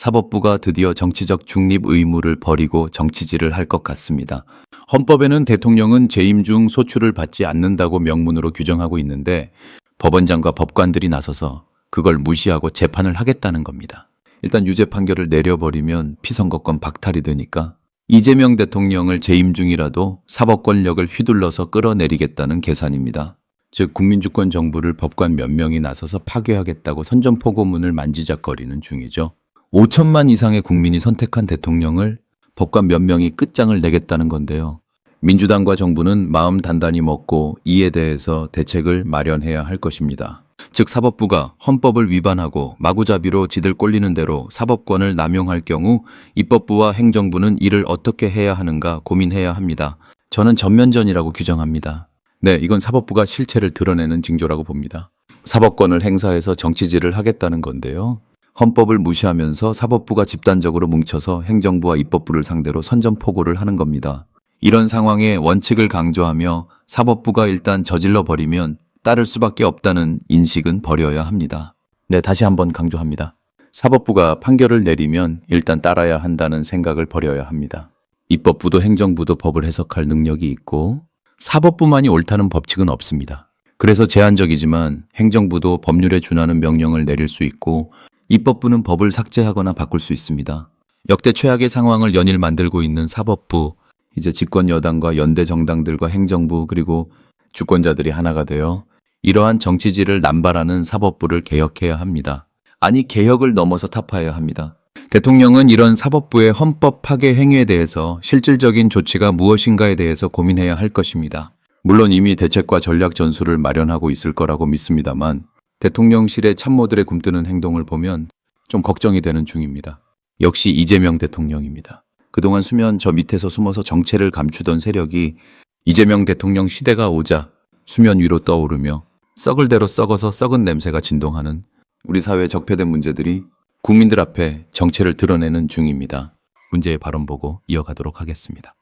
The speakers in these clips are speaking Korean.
사법부가 드디어 정치적 중립 의무를 버리고 정치질을 할 것 같습니다. 헌법에는 대통령은 재임 중 소출을 받지 않는다고 명문으로 규정하고 있는데 법원장과 법관들이 나서서 그걸 무시하고 재판을 하겠다는 겁니다. 일단 유죄 판결을 내려버리면 피선거권 박탈이 되니까 이재명 대통령을 재임 중이라도 사법 권력을 휘둘러서 끌어내리겠다는 계산입니다. 즉 국민주권 정부를 법관 몇 명이 나서서 파괴하겠다고 선전포고문을 만지작거리는 중이죠. 5천만 이상의 국민이 선택한 대통령을 법관 몇 명이 끝장을 내겠다는 건데요. 민주당과 정부는 마음 단단히 먹고 이에 대해서 대책을 마련해야 할 것입니다. 즉 사법부가 헌법을 위반하고 마구잡이로 지들 꼴리는 대로 사법권을 남용할 경우 입법부와 행정부는 이를 어떻게 해야 하는가 고민해야 합니다. 저는 전면전이라고 규정합니다. 네, 이건 사법부가 실체를 드러내는 징조라고 봅니다. 사법권을 행사해서 정치질을 하겠다는 건데요. 헌법을 무시하면서 사법부가 집단적으로 뭉쳐서 행정부와 입법부를 상대로 선전포고를 하는 겁니다. 이런 상황에 원칙을 강조하며 사법부가 일단 저질러 버리면 따를 수밖에 없다는 인식은 버려야 합니다. 네, 다시 한번 강조합니다. 사법부가 판결을 내리면 일단 따라야 한다는 생각을 버려야 합니다. 입법부도 행정부도 법을 해석할 능력이 있고 사법부만이 옳다는 법칙은 없습니다. 그래서 제한적이지만 행정부도 법률에 준하는 명령을 내릴 수 있고 입법부는 법을 삭제하거나 바꿀 수 있습니다. 역대 최악의 상황을 연일 만들고 있는 사법부, 이제 집권 여당과 연대 정당들과 행정부 그리고 주권자들이 하나가 되어 이러한 정치질을 남발하는 사법부를 개혁해야 합니다. 아니 개혁을 넘어서 타파해야 합니다. 대통령은 이런 사법부의 헌법 파괴 행위에 대해서 실질적인 조치가 무엇인가에 대해서 고민해야 할 것입니다. 물론 이미 대책과 전략 전술을 마련하고 있을 거라고 믿습니다만 대통령실의 참모들의 굼뜨는 행동을 보면 좀 걱정이 되는 중입니다. 역시 이재명 대통령입니다. 그동안 수면 저 밑에서 숨어서 정체를 감추던 세력이 이재명 대통령 시대가 오자 수면 위로 떠오르며 썩을 대로 썩어서 썩은 냄새가 진동하는 우리 사회의 적폐된 문제들이 국민들 앞에 정체를 드러내는 중입니다. 문제의 발언 보고 이어가도록 하겠습니다.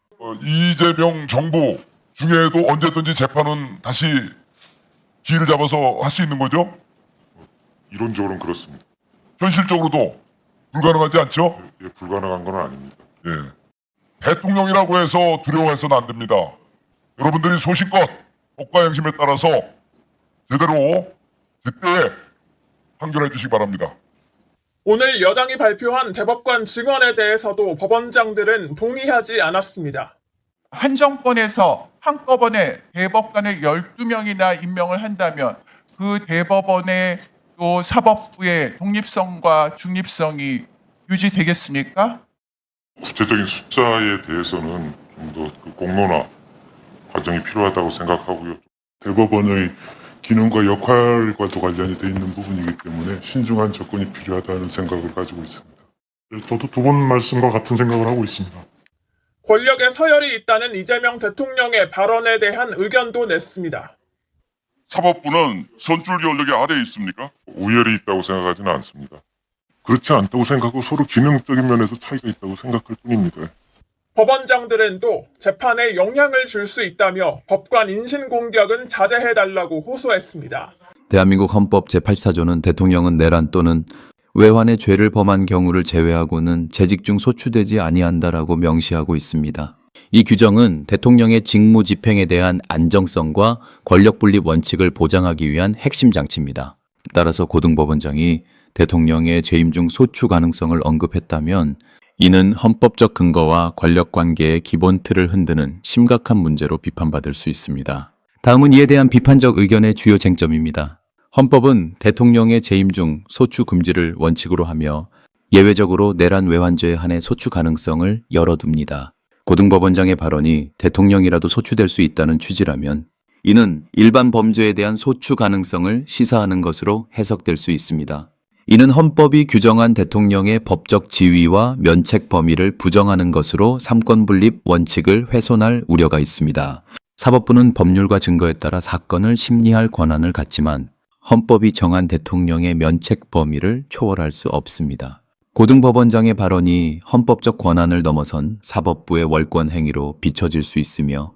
이재명 정부 중에도 언제든지 재판은 다시 기회를 잡아서 할 수 있는 거죠? 이론적으로는 그렇습니다. 현실적으로도 불가능하지 않죠? 예, 불가능한 건 아닙니다. 예. 대통령이라고 해서 두려워해서는 안 됩니다. 여러분들이 소신껏 법과 양심에 따라서 제대로 제때 판결해 주시기 바랍니다. 오늘 여당이 발표한 대법관 증언에 대해서도 법원장들은 동의하지 않았습니다. 한 정권에서 한꺼번에 대법관을 12명이나 임명을 한다면 그 대법원의 또 사법부의 독립성과 중립성이 유지되겠습니까? 구체적인 숫자에 대해서는 좀 더 공론화 과정이 필요하다고 생각하고요. 대법원의 기능과 역할과도 관련이 돼 있는 부분이기 때문에 신중한 접근이 필요하다는 생각을 가지고 있습니다. 저도 두 분 말씀과 같은 생각을 하고 있습니다. 권력에 서열이 있다는 이재명 대통령의 발언에 대한 의견도 냈습니다. 사법부는 선출 권력의 아래에 있습니까? 우열이 있다고 생각하지는 않습니다. 그렇지 않다고 생각하고 서로 기능적인 면에서 차이가 있다고 생각할 뿐입니다. 법원장들은 또 재판에 영향을 줄 수 있다며 법관 인신공격은 자제해달라고 호소했습니다. 대한민국 헌법 제84조는 대통령은 내란 또는 외환의 죄를 범한 경우를 제외하고는 재직 중 소추되지 아니한다라고 명시하고 있습니다. 이 규정은 대통령의 직무 집행에 대한 안정성과 권력 분립 원칙을 보장하기 위한 핵심 장치입니다. 따라서 고등법원장이 대통령의 재임 중 소추 가능성을 언급했다면 이는 헌법적 근거와 권력 관계의 기본 틀을 흔드는 심각한 문제로 비판받을 수 있습니다. 다음은 이에 대한 비판적 의견의 주요 쟁점입니다. 헌법은 대통령의 재임 중 소추 금지를 원칙으로 하며 예외적으로 내란 외환죄에 한해 소추 가능성을 열어둡니다. 고등법원장의 발언이 대통령이라도 소추될 수 있다는 취지라면 이는 일반 범죄에 대한 소추 가능성을 시사하는 것으로 해석될 수 있습니다. 이는 헌법이 규정한 대통령의 법적 지위와 면책 범위를 부정하는 것으로 삼권 분립 원칙을 훼손할 우려가 있습니다. 사법부는 법률과 증거에 따라 사건을 심리할 권한을 갖지만 헌법이 정한 대통령의 면책 범위를 초월할 수 없습니다. 고등법원장의 발언이 헌법적 권한을 넘어선 사법부의 월권 행위로 비춰질 수 있으며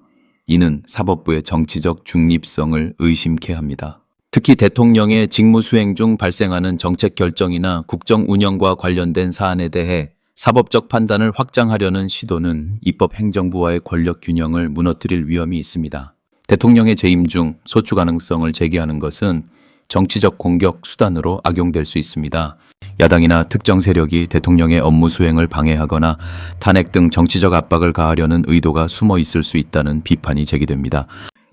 이는 사법부의 정치적 중립성을 의심케 합니다. 특히 대통령의 직무 수행 중 발생하는 정책 결정이나 국정 운영과 관련된 사안에 대해 사법적 판단을 확장하려는 시도는 입법 행정부와의 권력 균형을 무너뜨릴 위험이 있습니다. 대통령의 재임 중 소추 가능성을 제기하는 것은 정치적 공격 수단으로 악용될 수 있습니다. 야당이나 특정 세력이 대통령의 업무 수행을 방해하거나 탄핵 등 정치적 압박을 가하려는 의도가 숨어 있을 수 있다는 비판이 제기됩니다.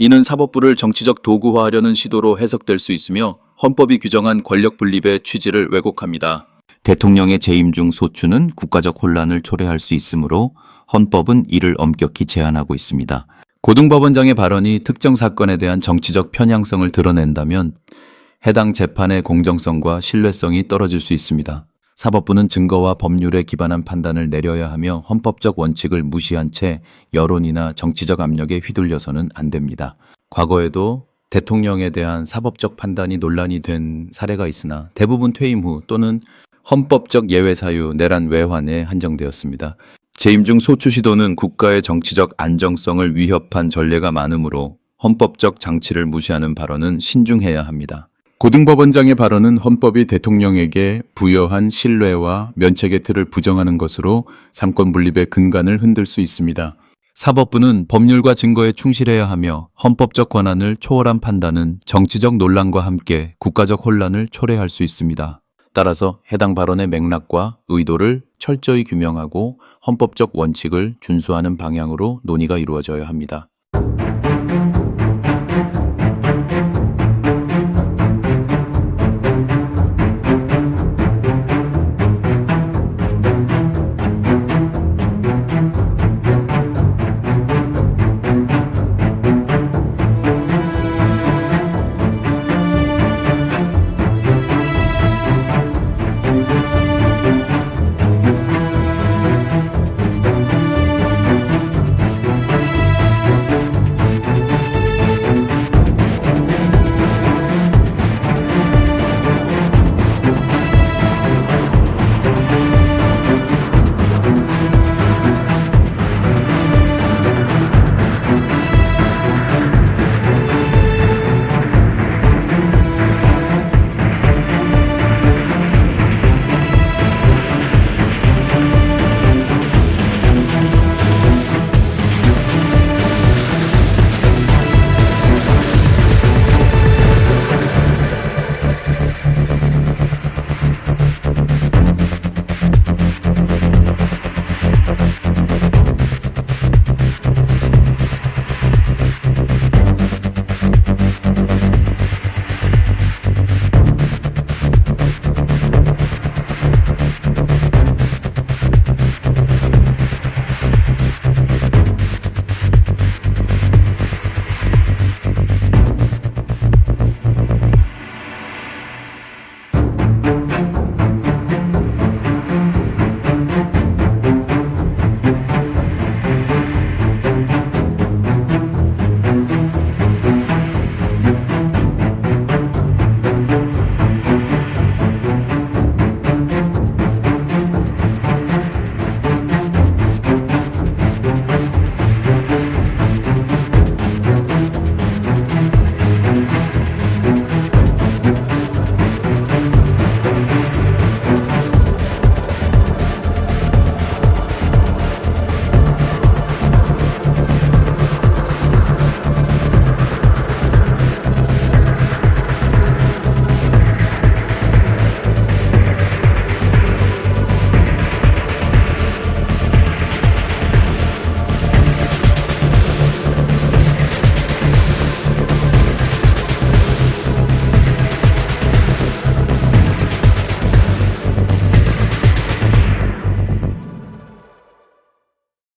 이는 사법부를 정치적 도구화하려는 시도로 해석될 수 있으며 헌법이 규정한 권력 분립의 취지를 왜곡합니다. 대통령의 재임 중 소추는 국가적 혼란을 초래할 수 있으므로 헌법은 이를 엄격히 제한하고 있습니다. 고등법원장의 발언이 특정 사건에 대한 정치적 편향성을 드러낸다면 해당 재판의 공정성과 신뢰성이 떨어질 수 있습니다. 사법부는 증거와 법률에 기반한 판단을 내려야 하며 헌법적 원칙을 무시한 채 여론이나 정치적 압력에 휘둘려서는 안 됩니다. 과거에도 대통령에 대한 사법적 판단이 논란이 된 사례가 있으나 대부분 퇴임 후 또는 헌법적 예외 사유, 내란 외환에 한정되었습니다. 재임 중 소추 시도는 국가의 정치적 안정성을 위협한 전례가 많으므로 헌법적 장치를 무시하는 발언은 신중해야 합니다. 고등법원장의 발언은 헌법이 대통령에게 부여한 신뢰와 면책의 틀을 부정하는 것으로 삼권 분립의 근간을 흔들 수 있습니다. 사법부는 법률과 증거에 충실해야 하며 헌법적 권한을 초월한 판단은 정치적 논란과 함께 국가적 혼란을 초래할 수 있습니다. 따라서 해당 발언의 맥락과 의도를 철저히 규명하고 헌법적 원칙을 준수하는 방향으로 논의가 이루어져야 합니다.